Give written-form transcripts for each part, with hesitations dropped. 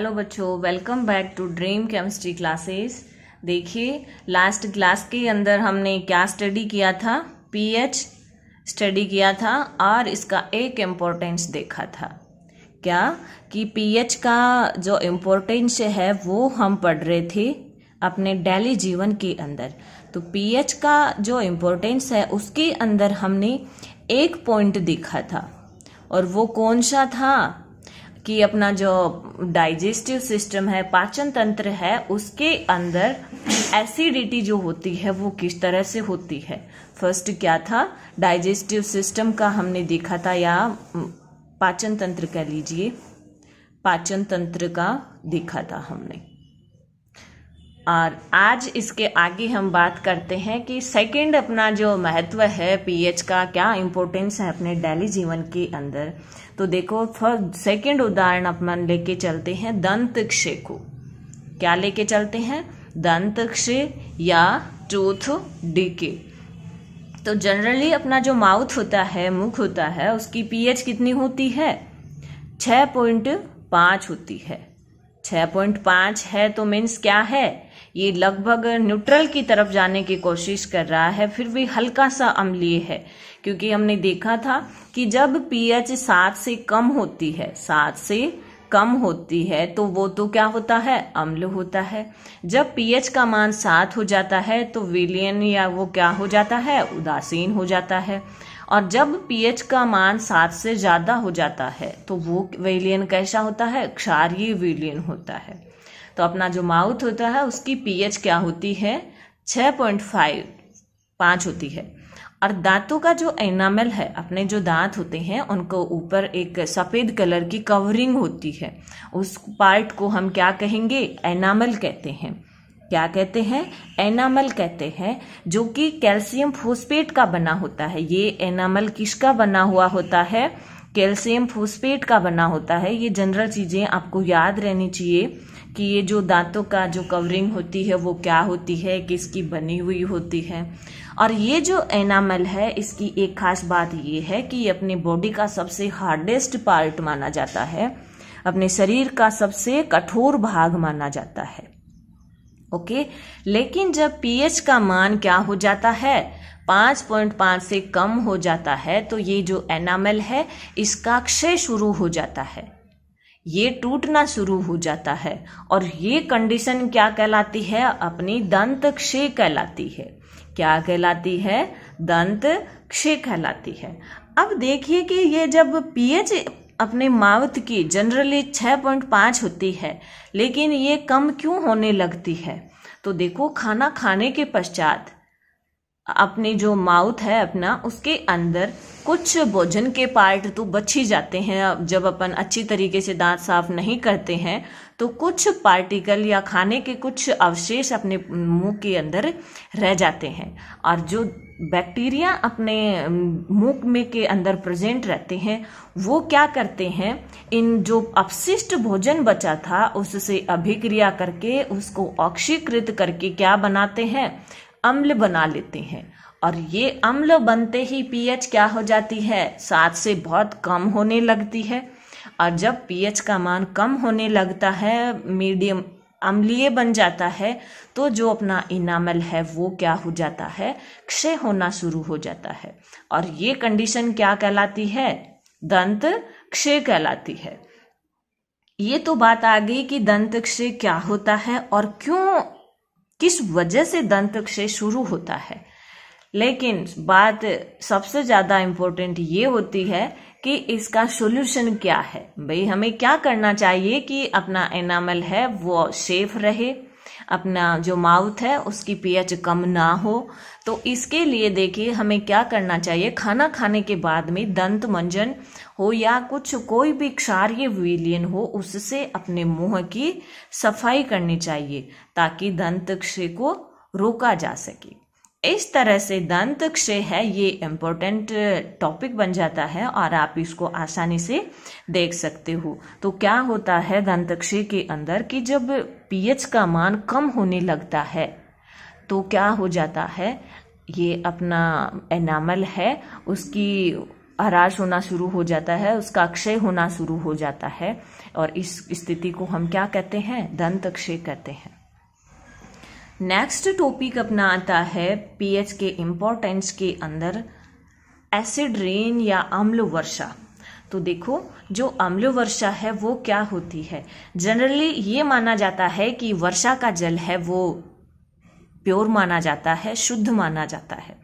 Hello बच्चों, welcome back to dream chemistry classes. देखिए, last class के अंदर हमने क्या स्टडी किया था? पीएच स्टडी किया था और इसका एक इम्पोर्टेंस देखा था। क्या कि पीएच का जो इम्पोर्टेंस है वो हम पढ़ रहे थे अपने डेली जीवन के अंदर। तो पीएच का जो इम्पोर्टेंस है उसके अंदर हमने एक पॉइंट देखा था, और वो कौन सा था कि अपना जो डाइजेस्टिव सिस्टम है, पाचन तंत्र है, उसके अंदर एसिडिटी जो होती है वो किस तरह से होती है। फर्स्ट क्या था? डाइजेस्टिव सिस्टम का हमने देखा था, या पाचन तंत्र कह लीजिए, पाचन तंत्र का देखा था हमने। और आज इसके आगे हम बात करते हैं कि सेकंड अपना जो महत्व है पीएच का, क्या इम्पोर्टेंस है अपने डेली जीवन के अंदर। तो देखो, सेकंड उदाहरण अपन लेके चलते हैं दंत क्षय को। क्या लेके चलते हैं? दंत क्षय या टूथ डीके। तो जनरली अपना जो माउथ होता है, मुख होता है, उसकी पीएच कितनी होती है? 6.5 होती है। 6.5 है तो मीन्स क्या है? ये लगभग न्यूट्रल की तरफ जाने की कोशिश कर रहा है, फिर भी हल्का सा अम्लीय है। क्योंकि हमने देखा था कि जब पीएच 7 से कम होती है, 7 से कम होती है, तो वो तो क्या होता है? अम्ल होता है। जब पीएच का मान 7 हो जाता है तो विलयन या वो क्या हो जाता है? उदासीन हो जाता है। और जब पीएच का मान 7 से ज्यादा हो जाता है तो वो विलयन कैसा होता है? क्षारीय विलयन होता है। तो अपना जो माउथ होता है उसकी पीएच क्या होती है? 6.5 होती है। और दांतों का जो एनामल है, अपने जो दांत होते हैं उनको ऊपर एक सफेद कलर की कवरिंग होती है, उस पार्ट को हम क्या कहेंगे? एनामल कहते हैं। क्या कहते हैं? एनामल कहते हैं, जो कि कैल्शियम फोस्फेट का बना होता है। ये एनामल किसका बना हुआ होता है? कैल्शियम फोस्फेट का बना होता है। ये जनरल चीजें आपको याद रहनी चाहिए कि ये जो दांतों का जो कवरिंग होती है वो क्या होती है, किसकी बनी हुई होती है। और ये जो एनामल है, इसकी एक खास बात ये है कि ये अपनी बॉडी का सबसे हार्डेस्ट पार्ट माना जाता है, अपने शरीर का सबसे कठोर भाग माना जाता है। ओके, लेकिन जब पीएच का मान क्या हो जाता है? 5.5 से कम हो जाता है तो ये जो एनामल है इसका क्षय शुरू हो जाता है, ये टूटना शुरू हो जाता है। और ये कंडीशन क्या कहलाती है? अपनी दंत क्षय कहलाती है। क्या कहलाती है? दंत क्षय कहलाती है। अब देखिए कि ये जब पीएच अपने माउथ की जनरली 6.5 होती है, लेकिन ये कम क्यों होने लगती है? तो देखो, खाना खाने के पश्चात अपने जो माउथ है अपना, उसके अंदर कुछ भोजन के पार्ट तो बच ही जाते हैं। जब अपन अच्छी तरीके से दांत साफ नहीं करते हैं तो कुछ पार्टिकल या खाने के कुछ अवशेष अपने मुंह के अंदर रह जाते हैं। और जो बैक्टीरिया अपने मुंह में के अंदर प्रेजेंट रहते हैं वो क्या करते हैं? इन जो अपशिष्ट भोजन बचा था उससे अभिक्रिया करके उसको ऑक्सीकृत करके क्या बनाते हैं? अम्ल बना लेते हैं। और ये अम्ल बनते ही पीएच क्या हो जाती है? 7 से बहुत कम होने लगती है। और जब पीएच का मान कम होने लगता है, मीडियम अम्लीय बन जाता है, तो जो अपना इनामल है वो क्या हो जाता है? क्षय होना शुरू हो जाता है। और ये कंडीशन क्या कहलाती है? दंत क्षय कहलाती है। ये तो बात आ गई कि दंत क्षय क्या होता है और क्यों, किस वजह से दंत क्षय शुरू होता है। लेकिन बात सबसे ज्यादा इम्पोर्टेंट ये होती है कि इसका सॉल्यूशन क्या है। भाई, हमें क्या करना चाहिए कि अपना एनामल है वो सेफ रहे, अपना जो माउथ है उसकी पीएच कम ना हो। तो इसके लिए देखिए हमें क्या करना चाहिए? खाना खाने के बाद में दंत मंजन हो या कुछ कोई भी क्षारीय विलयन हो, उससे अपने मुंह की सफाई करनी चाहिए ताकि दंत क्षय को रोका जा सके। इस तरह से दंत क्षय है, ये इम्पोर्टेंट टॉपिक बन जाता है और आप इसको आसानी से देख सकते हो। तो क्या होता है दंत क्षय के अंदर कि जब पीएच का मान कम होने लगता है तो क्या हो जाता है? ये अपना एनामल है उसकी ह्रास होना शुरू हो जाता है, उसका क्षय होना शुरू हो जाता है, और इस स्थिति को हम क्या कहते हैं? दंत क्षय कहते हैं। नेक्स्ट टॉपिक अपना आता है पीएच के इम्पोर्टेंस के अंदर एसिड रेन या अम्ल वर्षा। तो देखो, जो अम्ल वर्षा है वो क्या होती है? जनरली ये माना जाता है कि वर्षा का जल है वो प्योर माना जाता है, शुद्ध माना जाता है,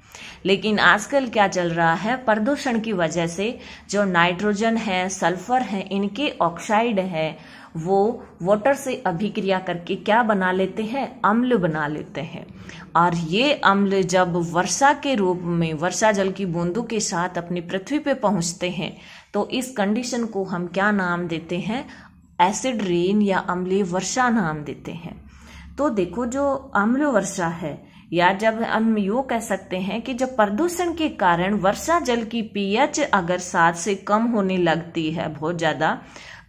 लेकिन आजकल क्या चल रहा है, प्रदूषण की वजह से जो नाइट्रोजन है, सल्फर है, इनके ऑक्साइड है, वो वाटर से अभिक्रिया करके क्या बना लेते हैं? अम्ल बना लेते हैं। और ये अम्ल जब वर्षा के रूप में वर्षा जल की बूंदों के साथ अपनी पृथ्वी पे पहुंचते हैं, तो इस कंडीशन को हम क्या नाम देते हैं? एसिड रेन या अम्लीय वर्षा नाम देते हैं। तो देखो, जो अम्ल वर्षा है, या जब हम यूं कह सकते हैं कि जब प्रदूषण के कारण वर्षा जल की पीएच अगर 7 से कम होने लगती है बहुत ज्यादा,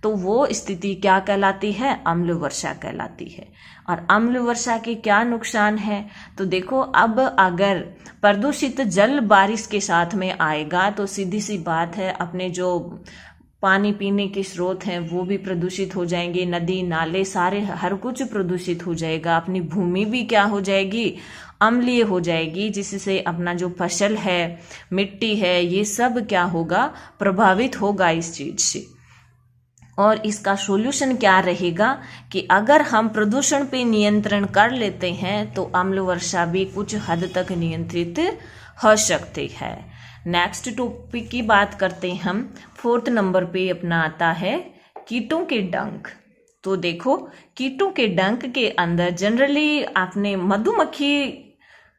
तो वो स्थिति क्या कहलाती है? अम्ल वर्षा कहलाती है। और अम्ल वर्षा के क्या नुकसान है? तो देखो, अब अगर प्रदूषित जल बारिश के साथ में आएगा तो सीधी सी बात है, अपने जो पानी पीने के स्रोत हैं वो भी प्रदूषित हो जाएंगे, नदी नाले सारे हर कुछ प्रदूषित हो जाएगा, अपनी भूमि भी क्या हो जाएगी? अम्लीय हो जाएगी, जिससे अपना जो फसल है, मिट्टी है, ये सब क्या होगा? प्रभावित होगा इस चीज से। और इसका सॉल्यूशन क्या रहेगा कि अगर हम प्रदूषण पे नियंत्रण कर लेते हैं तो अम्ल वर्षा भी कुछ हद तक नियंत्रित हो सकती है। नेक्स्ट टॉपिक की बात करते हैं हम। 4th नंबर पे अपना आता है कीटों के डंक। तो देखो, कीटों के डंक के अंदर जनरली आपने मधुमक्खी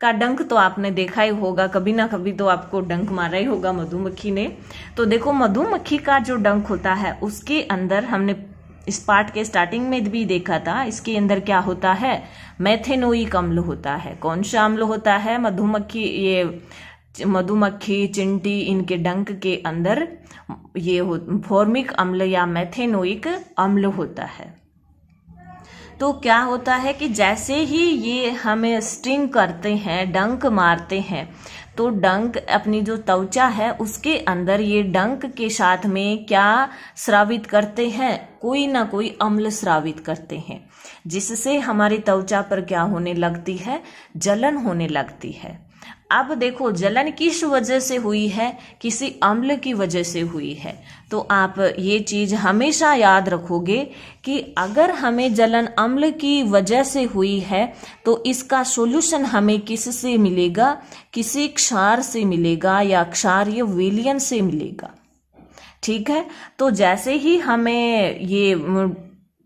का डंक तो आपने देखा ही होगा, कभी ना कभी तो आपको डंक मारा ही होगा मधुमक्खी ने। तो देखो, मधुमक्खी का जो डंक होता है उसके अंदर हमने इस पार्ट के स्टार्टिंग में भी देखा था, इसके अंदर क्या होता है? मेथेनोइक अम्ल होता है। कौन सा अम्ल होता है? मधुमक्खी, चिंटी, इनके डंक के अंदर ये फॉर्मिक अम्ल या मेथेनोइक अम्ल होता है। तो क्या होता है कि जैसे ही ये हमें स्टिंग करते हैं, डंक मारते हैं, तो डंक अपनी जो त्वचा है उसके अंदर ये डंक के साथ में क्या स्रावित करते हैं? कोई ना कोई अम्ल स्रावित करते हैं, जिससे हमारी त्वचा पर क्या होने लगती है? जलन होने लगती है। अब देखो, जलन किस वजह से हुई है? किसी अम्ल की वजह से हुई है। तो आप ये चीज हमेशा याद रखोगे कि अगर हमें जलन अम्ल की वजह से हुई है तो इसका सॉल्यूशन हमें किससे मिलेगा? किसी क्षार से मिलेगा या क्षारीय विलयन से मिलेगा। ठीक है, तो जैसे ही हमें ये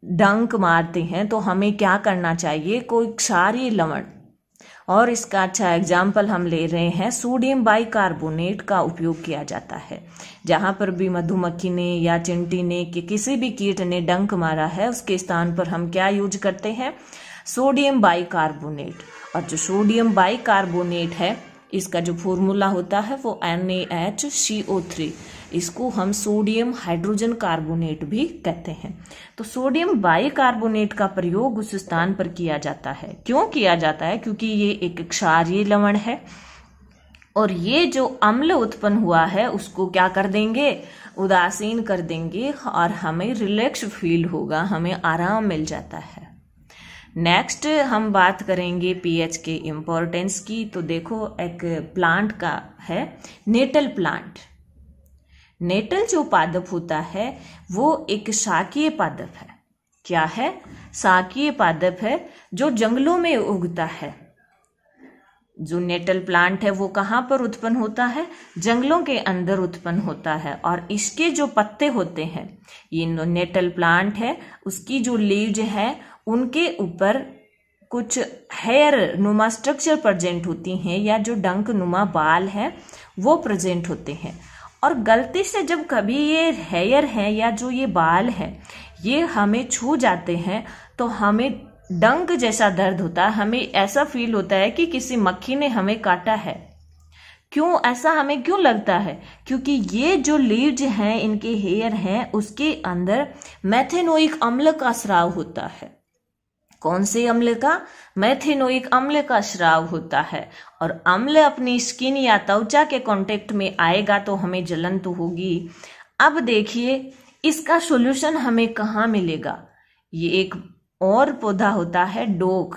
डंक मारते हैं तो हमें क्या करना चाहिए? कोई क्षारीय लवण, और इसका अच्छा एग्जाम्पल हम ले रहे हैं सोडियम बाइकार्बोनेट का उपयोग किया जाता है। जहां पर भी मधुमक्खी ने या चिंटी ने कि किसी भी कीट ने डंक मारा है उसके स्थान पर हम क्या यूज करते हैं? Sodium bicarbonate. और जो सोडियम बाइकार्बोनेट है, इसका जो फॉर्मूला होता है वो NaHCO3, इसको हम सोडियम हाइड्रोजन कार्बोनेट भी कहते हैं। तो सोडियम बाइकार्बोनेट का प्रयोग उस स्थान पर किया जाता है। क्यों किया जाता है? क्योंकि ये एक क्षारीय लवण है, और ये जो अम्ल उत्पन्न हुआ है उसको क्या कर देंगे? उदासीन कर देंगे, और हमें रिलैक्स फील होगा, हमें आराम मिल जाता है। नेक्स्ट हम बात करेंगे पीएच के इम्पोर्टेंस की। तो देखो, एक प्लांट का है नेटल प्लांट। नेटल जो पादप होता है वो एक शाकीय पादप है। क्या है? शाकीय पादप है जो जंगलों में उगता है। जो नेटल प्लांट है वो कहाँ पर उत्पन्न होता है? जंगलों के अंदर उत्पन्न होता है। और इसके जो पत्ते होते हैं, ये नेटल प्लांट है, उसकी जो लीव्स है उनके ऊपर कुछ हेयर नुमा स्ट्रक्चर प्रेजेंट होती हैं, या जो डंक नुमा बाल है वो प्रेजेंट होते हैं। और गलती से जब कभी ये हेयर है या जो ये बाल है ये हमें छू जाते हैं तो हमें डंक जैसा दर्द होता है, हमें ऐसा फील होता है कि किसी मक्खी ने हमें काटा है। क्यों ऐसा हमें क्यों लगता है? क्योंकि ये जो लीव्स हैं, इनके हेयर हैं, उसके अंदर मेथेनोइक अम्ल का स्राव होता है। कौन से अम्ल का? मेथेनोइक अम्ल का स्राव होता है। और अम्ल अपनी स्किन या त्वचा के कांटेक्ट में आएगा तो हमें जलन तो होगी। अब देखिए इसका सॉल्यूशन हमें कहाँ मिलेगा। ये एक और पौधा होता है डोक।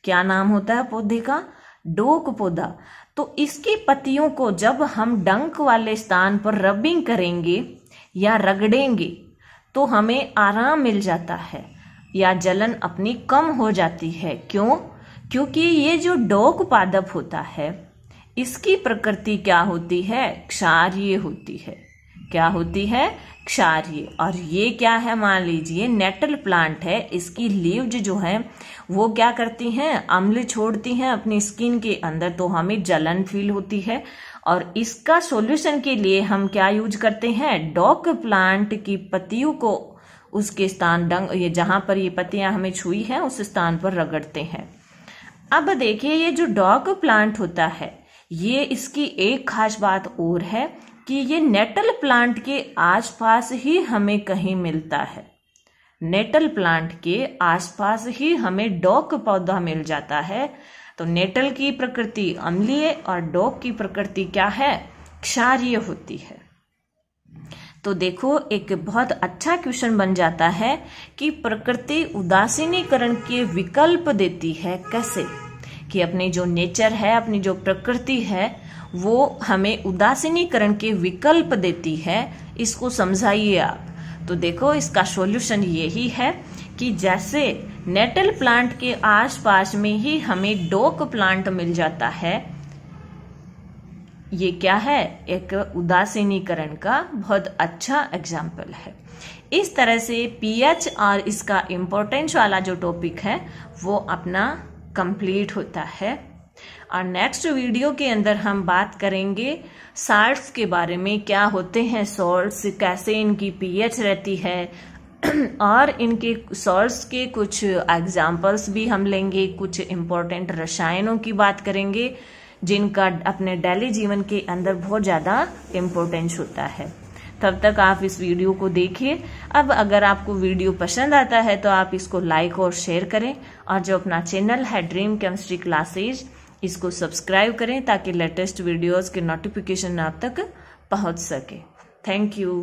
क्या नाम होता है पौधे का? डोक पौधा। तो इसकी पत्तियों को जब हम डंक वाले स्थान पर रबिंग करेंगे या रगड़ेंगे तो हमें आराम मिल जाता है या जलन अपनी कम हो जाती है। क्यों? क्योंकि ये जो डोक पादप होता है इसकी प्रकृति क्या होती है? क्षारीय होती है। क्या होती है? क्षारीय। और ये क्या है? मान लीजिए नेटल प्लांट है, इसकी लीव्स जो है वो क्या करती हैं? अम्ल छोड़ती हैं अपनी स्किन के अंदर, तो हमें जलन फील होती है। और इसका सॉल्यूशन के लिए हम क्या यूज करते हैं? डोक प्लांट की पत्तियों को उसके स्थान डंग ये जहां पर ये पत्तियां हमें छुई हैं उस स्थान पर रगड़ते हैं। अब देखिए ये जो डोक प्लांट होता है ये इसकी एक खास बात और है कि ये नेटल प्लांट के आसपास ही हमें कहीं मिलता है। नेटल प्लांट के आसपास ही हमें डोक पौधा मिल जाता है। तो नेटल की प्रकृति अम्लीय और डोक की प्रकृति क्या है? क्षारीय होती है। तो देखो एक बहुत अच्छा क्वेश्चन बन जाता है कि प्रकृति उदासीनीकरण के विकल्प देती है। कैसे? कि अपनी जो नेचर है, अपनी जो प्रकृति है वो हमें उदासीनीकरण के विकल्प देती है। इसको समझाइए आप। तो देखो इसका सॉल्यूशन यही है कि जैसे नेटल प्लांट के आसपास में ही हमें डोक प्लांट मिल जाता है, ये क्या है? एक उदासीनीकरण का बहुत अच्छा एग्जाम्पल है। इस तरह से पीएच और इसका इम्पोर्टेंस वाला जो टॉपिक है वो अपना कंप्लीट होता है। और नेक्स्ट वीडियो के अंदर हम बात करेंगे साल्ट्स के बारे में। क्या होते हैं सॉल्ट्स, कैसे इनकी पीएच रहती है और इनके सॉल्ट्स के कुछ एग्जाम्पल्स भी हम लेंगे। कुछ इम्पोर्टेंट रसायनों की बात करेंगे जिनका अपने डेली जीवन के अंदर बहुत ज़्यादा इम्पोर्टेंस होता है। तब तक आप इस वीडियो को देखिए। अब अगर आपको वीडियो पसंद आता है तो आप इसको लाइक और शेयर करें और जो अपना चैनल है ड्रीम केमिस्ट्री क्लासेज इसको सब्सक्राइब करें ताकि लेटेस्ट वीडियोस के नोटिफिकेशन आप तक पहुंच सके। Thank you.